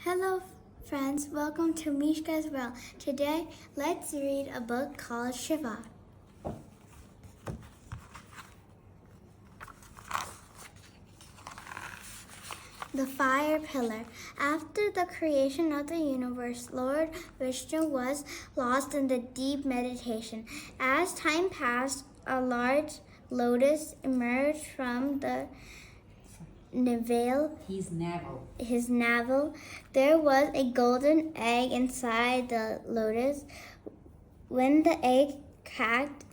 Hello friends, welcome to Mishka's World. Today, let's read a book called Shiva. The Fire Pillar. After the creation of the universe, Lord Vishnu was lost in the deep meditation. As time passed, a large lotus emerged from his navel. There was a golden egg inside the lotus. When the egg cracked,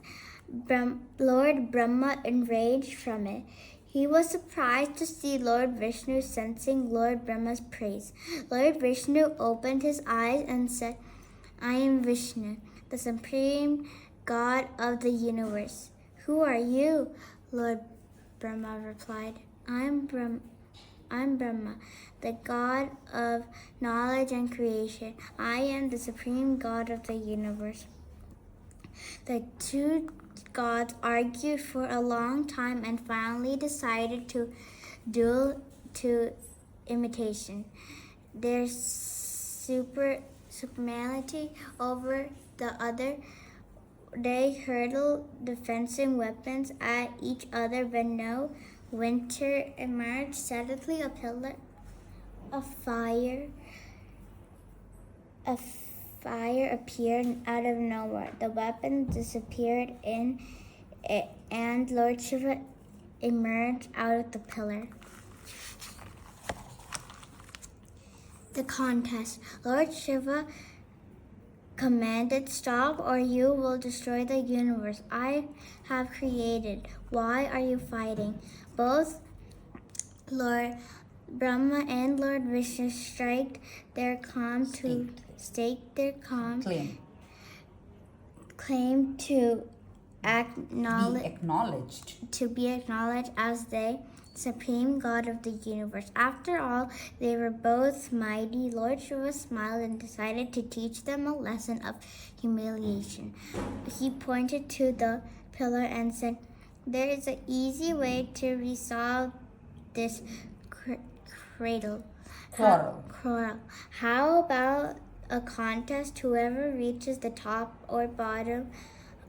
Lord Brahma enraged from it. He was surprised to see Lord Vishnu sensing Lord Brahma's praise. Lord Vishnu opened his eyes and said, "I am Vishnu, the supreme God of the universe." "Who are you?" Lord Brahma replied. I'm Brahma, the God of knowledge and creation. I am the supreme God of the universe." The two gods argued for a long time and finally decided to duel to imitation. Their superiority over the other, they hurled defensive weapons at each other when no winter emerged. Suddenly a pillar of fire appeared out of nowhere. The weapon disappeared in it, and Lord Shiva emerged out of the pillar. The contest. Lord Shiva commanded, "Stop, or you will destroy the universe I have created. Why are you fighting?" Both Lord Brahma and Lord Vishnu staked their claim to be acknowledged as the supreme God of the universe. After all, they were both mighty. Lord Shiva smiled and decided to teach them a lesson of humiliation. He pointed to the pillar and said, "There is an easy way to resolve this quarrel. How about a contest? Whoever reaches the top or bottom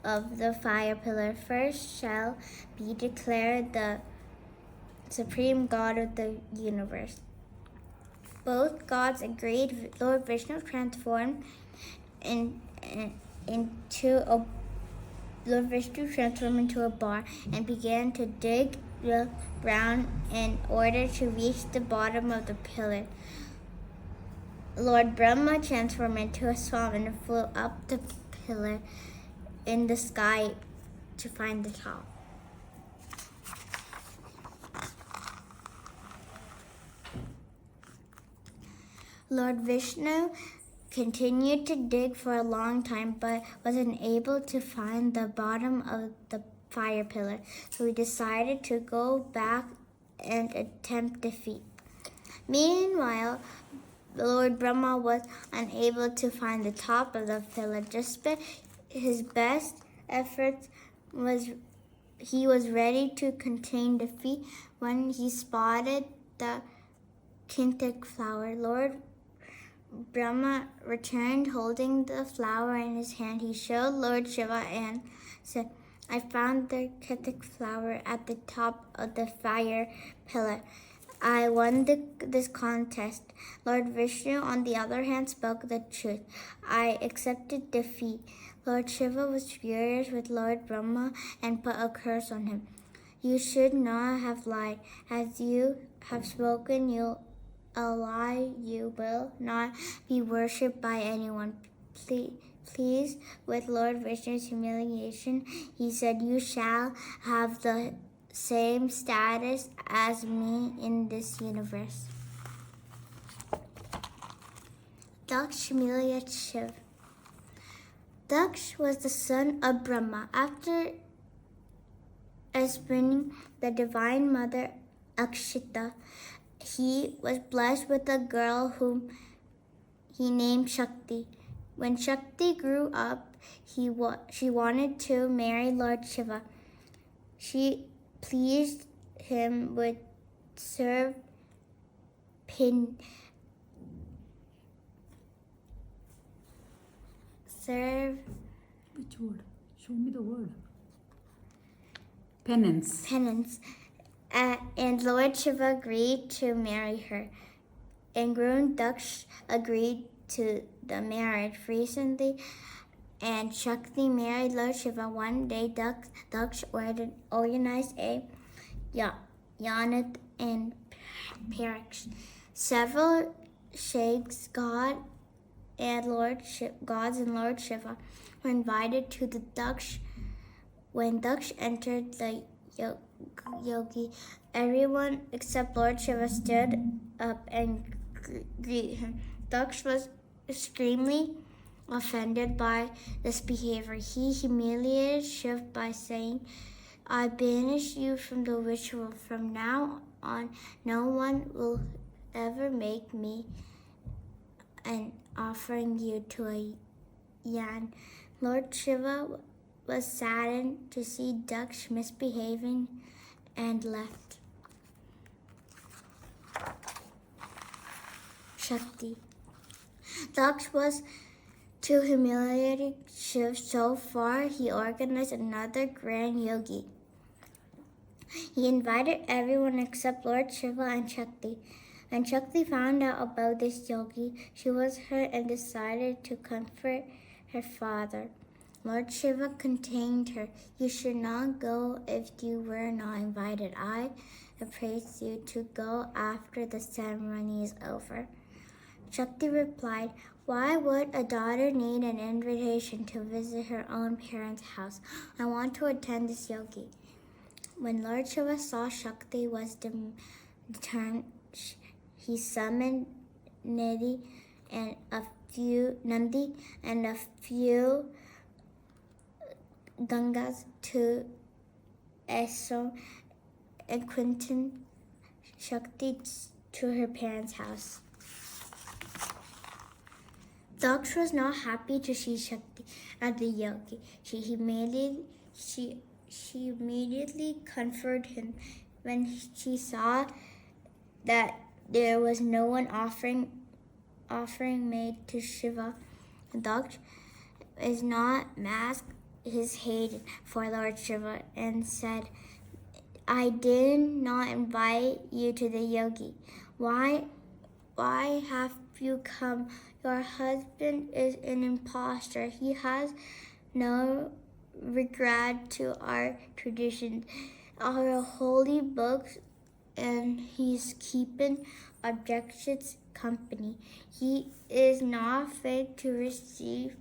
of the fire pillar first shall be declared the supreme God of the universe." Both gods agreed. Lord Vishnu transformed into a bar and began to dig the ground in order to reach the bottom of the pillar. Lord Brahma transformed into a swan and flew up the pillar in the sky to find the top. Lord Vishnu continued to dig for a long time but was unable to find the bottom of the fire pillar, so he decided to go back and attempt defeat. Meanwhile, Lord Brahma was unable to find the top of the pillar. Despite his best efforts, he was ready to contain defeat when he spotted the kintic flower. Lord Brahma returned holding the flower in his hand. He showed Lord Shiva and said, "I found the kintic flower at the top of the fire pillar. I won this contest." Lord Vishnu, on the other hand, spoke the truth. "I accepted defeat." Lord Shiva was furious with Lord Brahma and put a curse on him. "You should not have lied. As you have spoken, a lie, you will not be worshipped by anyone." Pleased with Lord Vishnu's humiliation, he said, "You shall have the same status as me in this universe." Daksh humiliated Shiva. Daksh was the son of Brahma. After spurning the divine mother Akshita, he was blessed with a girl whom he named Shakti. When Shakti grew up, she wanted to marry Lord Shiva. She pleased him with serve serve Which word? Show me the word. Penance. penance. And Lord Shiva agreed to marry her. And groom Daksh agreed to the marriage recently, and Shakti married Lord Shiva. One day, Daksh organized a Yanat in Paris. Several sheikhs, gods and Lord Shiva were invited to the Daksh. When Daksh entered the yogi, everyone except Lord Shiva stood up and greeted him. Daksh was extremely offended by this behavior. He humiliated Shiva by saying, "I banish you from the ritual. From now on, no one will ever make me an offering you to a yan." Lord Shiva was saddened to see Daksh misbehaving and left. Shakti. Daksh was too humiliating Shiva so far, he organized another grand yogi. He invited everyone except Lord Shiva and Shakti. When Shakti found out about this yogi, she was hurt and decided to comfort her father. Lord Shiva contained her. "You should not go if you were not invited. I appraise you to go after the ceremony is over." Shakti replied, "Why would a daughter need an invitation to visit her own parents' house? I want to attend this yogi." When Lord Shiva saw Shakti was determined, he summoned Nandi and a few Gangas to Ashram and Quinton Shakti to her parents' house. Daksh was not happy to see Shakti at the yogi. She immediately comforted him when she saw that there was no one offering made to Shiva. Daksh is not masked his hate for Lord Shiva and said, "I did not invite you to the yogi. Why have you come? Your husband is an impostor. He has no regard to our traditions, our holy books, and he's keeping objections company. He is not fit to receive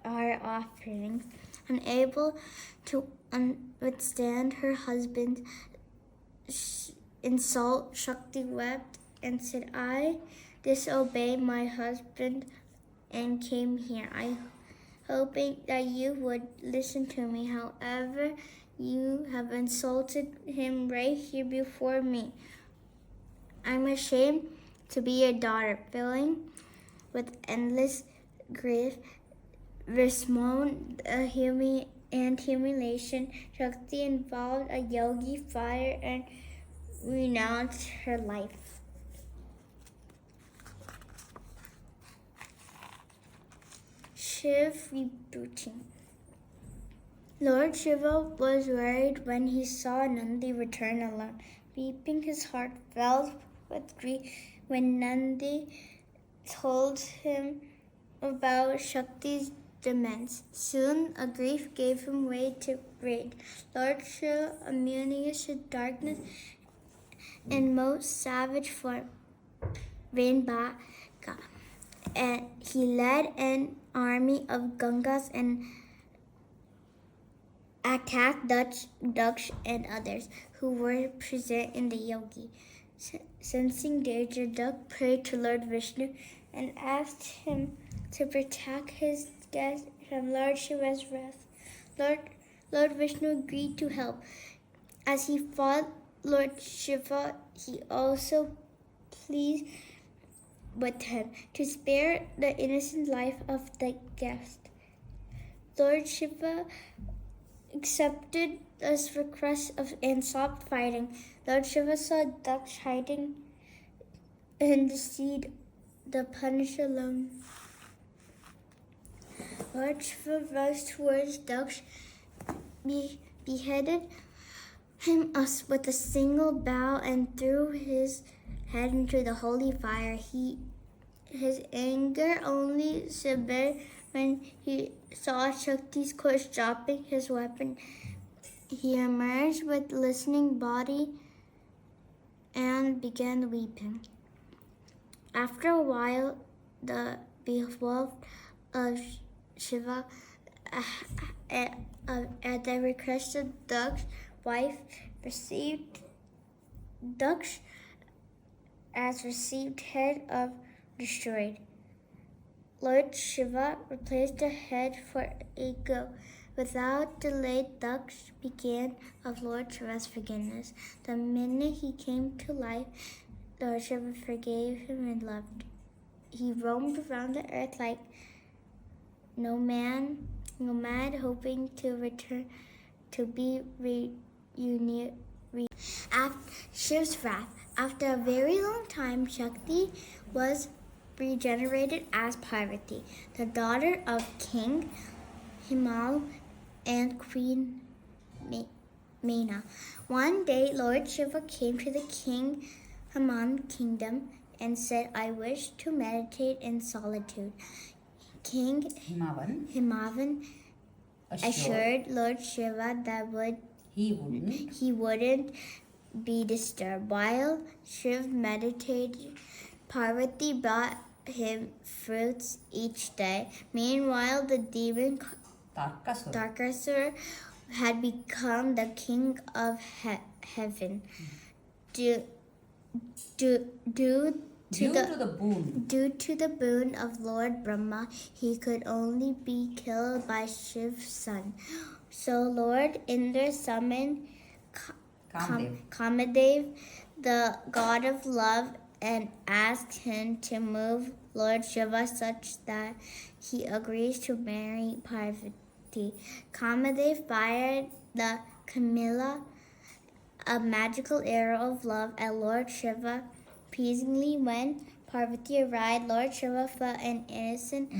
our offerings." Unable to withstand her husband's insult, Shakti wept and said, "I disobeyed my husband and came here. I hoping that you would listen to me. However, you have insulted him right here before me. I'm ashamed to be your daughter." Filling with endless grief, resmoan and humiliation, Shakti involved a yogi fire and renounced her life. Shiv rebooting. Lord Shiva was worried when he saw Nandi return alone. Weeping, his heart filled with grief when Nandi told him about Shakti's demands. Soon, a grief gave him way to rage. Lord Shiva, immunious to darkness in most savage form, ran back, and he led an army of Gangas and attacked Daksh and others who were present in the yogi. Sensing danger, Daksh prayed to Lord Vishnu and asked him to protect his guest from Lord Shiva's wrath. Lord Vishnu agreed to help. As he fought Lord Shiva, he also pleaded with him to spare the innocent life of the guest. Lord Shiva accepted this request and stopped fighting. Lord Shiva saw Daksh hiding and decided to punish alone. Lord Shiva rushed towards Daksh, beheaded him with a single bow and threw his head into the holy fire. His anger only subsided when he saw Shakti's corpse dropping his weapon. He emerged with glistening body and began weeping. After a while, the beloved of Shiva, at the request of Daksh's wife, received head of destroyed. Lord Shiva replaced the head for a goat. Without delay, Daksh began of Lord Shiva's forgiveness. The minute he came to life, Lord Shiva forgave him and loved. He roamed around the earth like nomad, hoping to return to be reunited. Shiv's wrath. After a very long time, Shakti was regenerated as Parvati, the daughter of King Himal and Queen Meena. One day, Lord Shiva came to the King Haman kingdom and said, "I wish to meditate in solitude." King Himavan assured Lord Shiva that he wouldn't be disturbed. While Shiv meditated, Parvati brought him fruits each day. Meanwhile, the demon Tarkasur had become the king of heaven. Due to the boon of Lord Brahma, he could only be killed by Shiv's son. So Lord Indra summoned Kamadev, the god of love, and asked him to move Lord Shiva such that he agrees to marry Parvati. Kamadev fired the Kamila, a magical arrow of love, at Lord Shiva. Pleasingly, when Parvati arrived, Lord Shiva felt an instant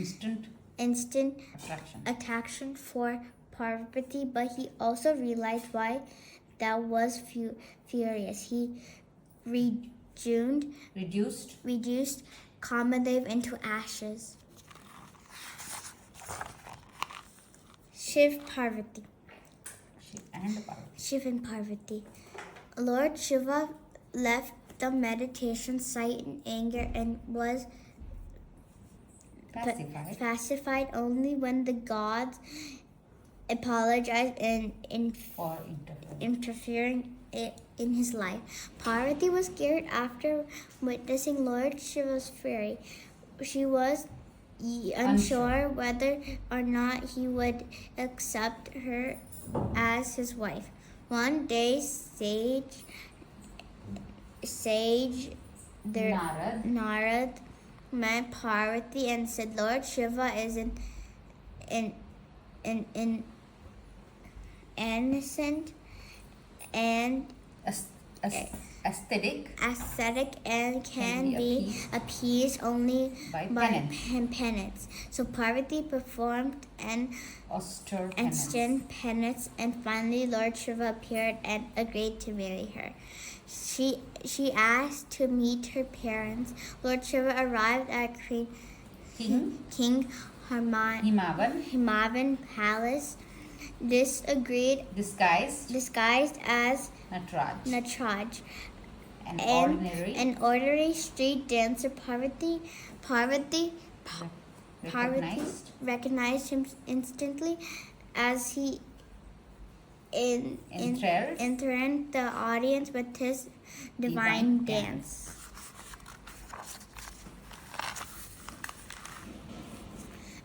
attraction for Parvati, but he also realized why that was furious. He reduced Kamadev into ashes. Shiv and Parvati. Lord Shiva left the meditation site in anger and was pacified only when the gods apologized for interfering in his life. Parvati was scared after witnessing Lord Shiva's fury. She was unsure whether or not he would accept her as his wife. One day, sage Narad met Parvati and said, "Lord Shiva is an innocent and aesthetic and can be appeased only by penance." So Parvati performed an austere penance, and finally Lord Shiva appeared and agreed to marry her. She asked to meet her parents. Lord Shiva arrived at King Himavan palace, disguised as Natraj, an ordinary street dancer. Parvati recognized him instantly as he enthralled the audience with his divine dance.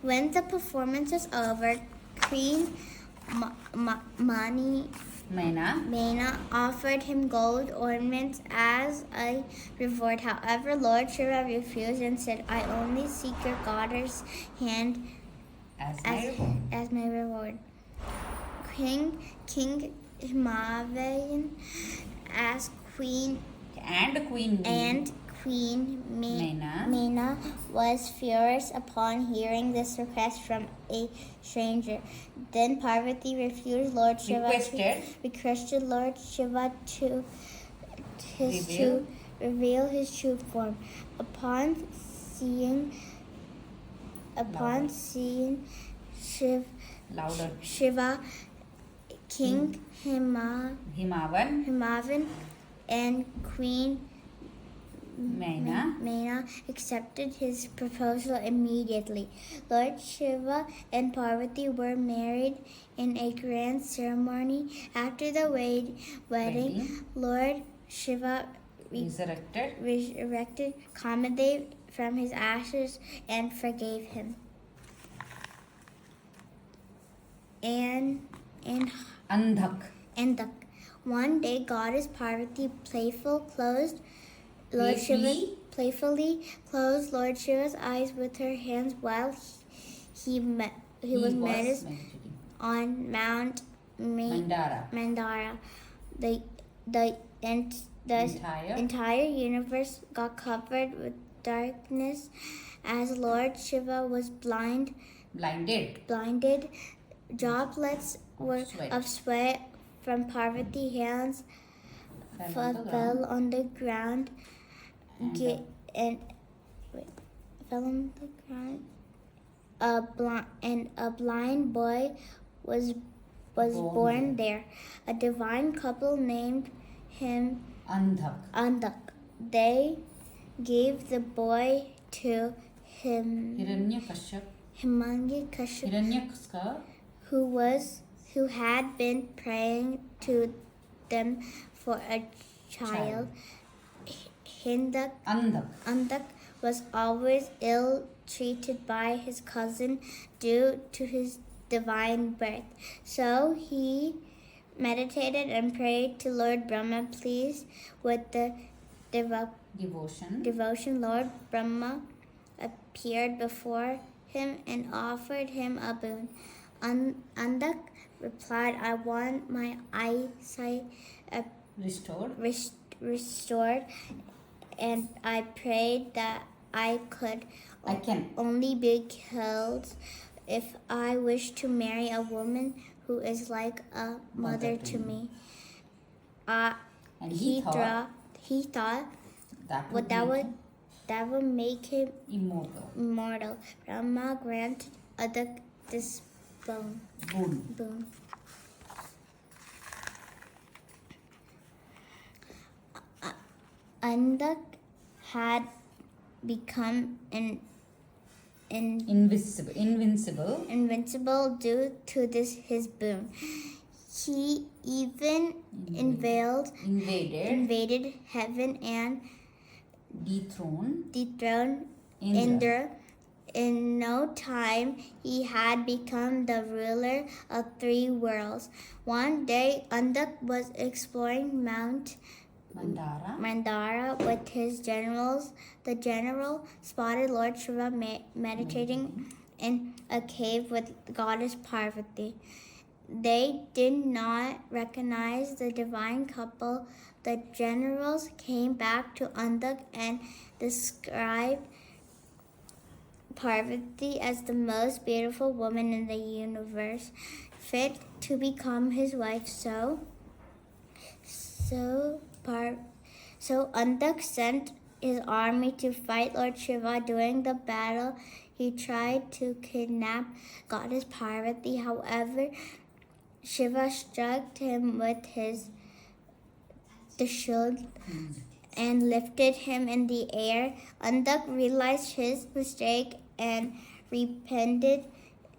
When the performance was over, Queen Meena offered him gold ornaments as a reward. However, Lord Shiva refused and said, "I only seek your daughter's hand as my reward." King Himavan asked Queen Queen Mena. Mena was furious upon hearing this request from a stranger. Then Parvati refused Lord Shiva requested Lord Shiva to reveal his true form. Upon seeing Louder. Shiva, King Himavan and Queen Mena accepted his proposal immediately. Lord Shiva and Parvati were married in a grand ceremony. After the wedding, Lord Shiva resurrected Kamadev from his ashes and forgave him. And Andhak. One day, Goddess Parvati playfully closed Lord Shiva's eyes with her hands while he was meditating on Mount Mandara. The entire universe got covered with darkness as Lord Shiva was blinded. Droplets of sweat from Parvati's hands fell on the ground. A blind boy was born there. A divine couple named him Andhak. They gave the boy to Hiranyakashipu, who had been praying to them for a child. Andhak was always ill-treated by his cousin due to his divine birth. So he meditated and prayed to Lord Brahma. Pleased with the devotion, Lord Brahma appeared before him and offered him a boon. Andhak replied, I want my eyesight restored, and I prayed that I can only be killed if I wish to marry a woman who is like a mother to me. He thought that would make him immortal. Brahma granted Andhak this boon. Andhak had become invincible due to his boon. He even invaded heaven and dethroned Indra. In no time, he had become the ruler of 3 worlds. One day, Andhak was exploring Mount Mandara with his generals. The general spotted Lord Shiva meditating in a cave with Goddess Parvati. They did not recognize the divine couple. The generals came back to Andhak and described Parvati as the most beautiful woman in the universe, fit to become his wife. So Andhak sent his army to fight Lord Shiva. During the battle, he tried to kidnap Goddess Parvati. However, Shiva struck him with his shield and lifted him in the air. Andhak realized his mistake and repented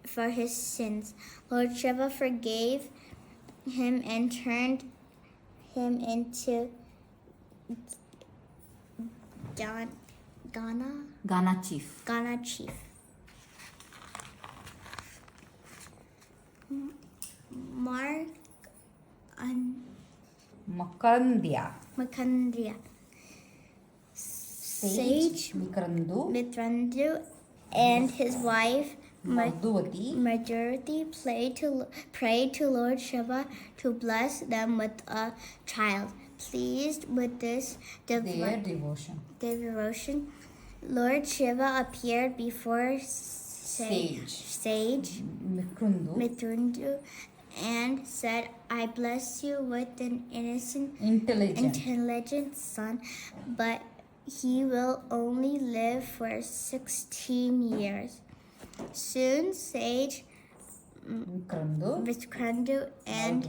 for his sins. Lord Shiva forgave him and turned him into Ghana chief. Makandriya. Sage Mitrandu and his wife Madhurati prayed to Lord Shiva to bless them with a child. pleased with this their devotion. devotion, Lord Shiva appeared before Sage Mikrundu Mithundu and said, I bless you with an intelligent son, but he will only live for 16 years. Soon Sage Viskrandu and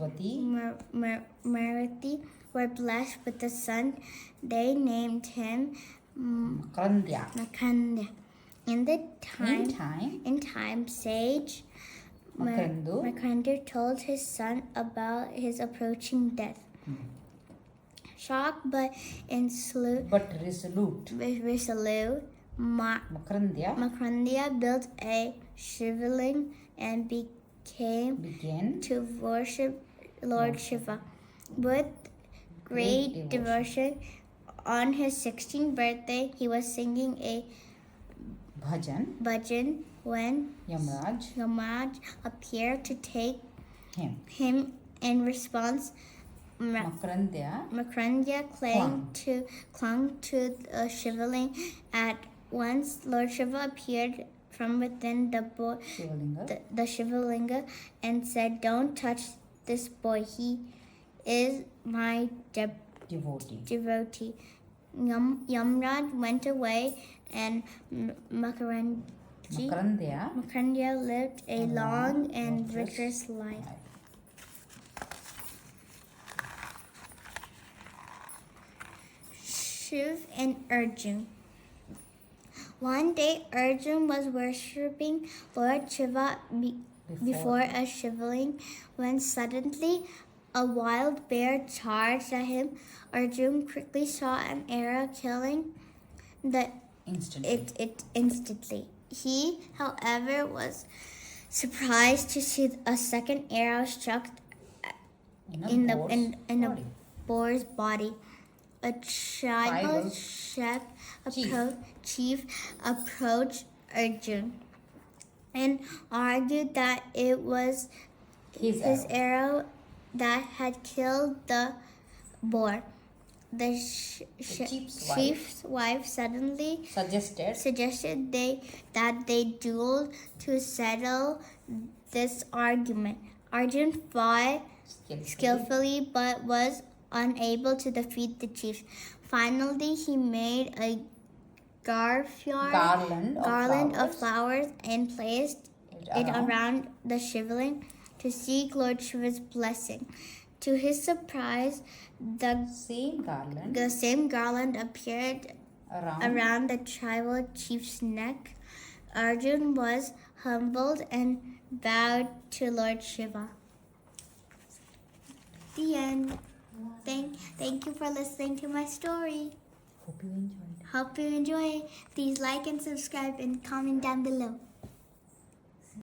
Marathi were blessed with a son. They named him Makandya. In time, Sage Makrandu told his son about his approaching death. Shocked but resolute, Makrandia built a Shivaling and began to worship Lord Shiva. With great devotion, on his 16th birthday, he was singing a bhajan when Yamraj appeared to take him. In response, Makrandia clung to the Shivaling. At once, Lord Shiva appeared from within the Shivalinga and said, don't touch this boy. He is my devotee. Yamraj went away and Makrandia lived a long and vigorous life. Shiv and Arjun. One day, Arjun was worshipping Lord Shiva before a Shivaling when suddenly a wild bear charged at him. Arjun quickly shot an arrow, killing it instantly. He, however, was surprised to see a second arrow struck in the boar's body. A tribal chief approached Arjun and argued that it was his arrow that had killed the boar. The chief's wife suddenly suggested that they duel to settle this argument. Arjun fought skillfully but was unable to defeat the chief. Finally, he made a garland of flowers and placed it around the Shivaling to seek Lord Shiva's blessing. To his surprise, the same garland appeared around the tribal chief's neck. Arjun was humbled and bowed to Lord Shiva. The end. Thank you for listening to my story. Hope you enjoyed. Hope you enjoy. Please like and subscribe and comment down below.